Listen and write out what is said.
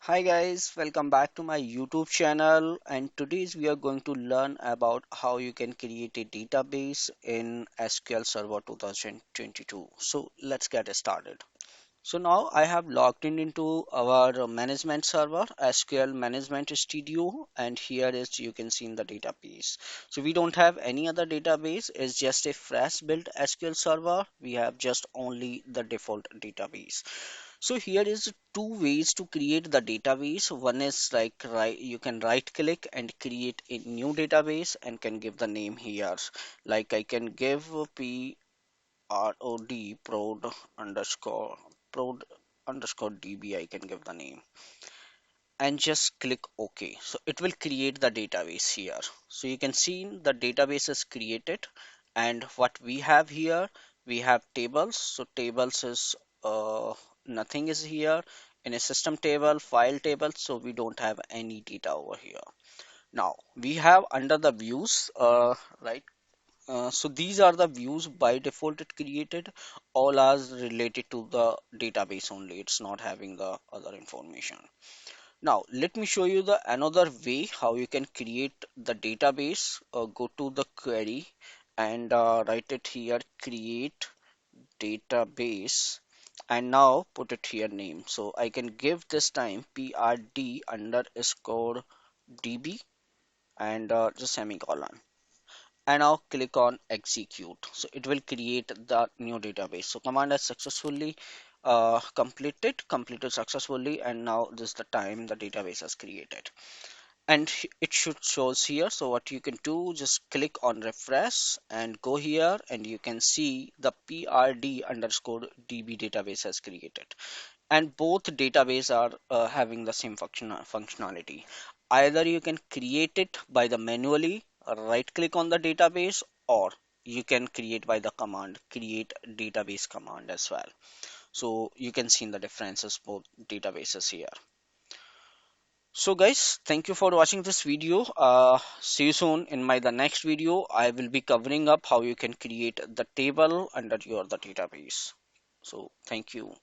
Hi guys, welcome back to my YouTube channel, and today we are going to learn about how you can create a database in SQL Server 2022. So let's get started. So now I have logged in into our management server, SQL Management Studio, and here is you can see in the database. So we don't have any other database, it's just a fresh built SQL server. We have just only the default database. So here is two ways to create the database. One is like you can right click and create a new database and can give the name here. Like I can give prod underscore db. I can give the name and just click OK. So it will create the database here. So you can see the database is created, and what we have here, we have tables. So tables is nothing is here in a system table, file table. So we don't have any data over here. Now we have under the views, right? So these are the views by default it created. All are related to the database only. It's not having the other information. Now, let me show you the another way how you can create the database. Go to the query and write it here, create database, and now put it here name. So I can give this time prd underscore db and just semicolon. And now click on execute. So it will create the new database. So command has successfully completed successfully, and now this is the time the database has created, and it should shows here. So what you can do, just click on refresh and go here, and you can see the prd underscore db database has created, and both database are having the same functionality. Either you can create it by the manually right click on the database, or you can create by the command create database command as well. So you can see the differences both databases here. So guys, thank you for watching this video. See you soon in my the next video. I will be covering up how you can create the table under your the database. So thank you.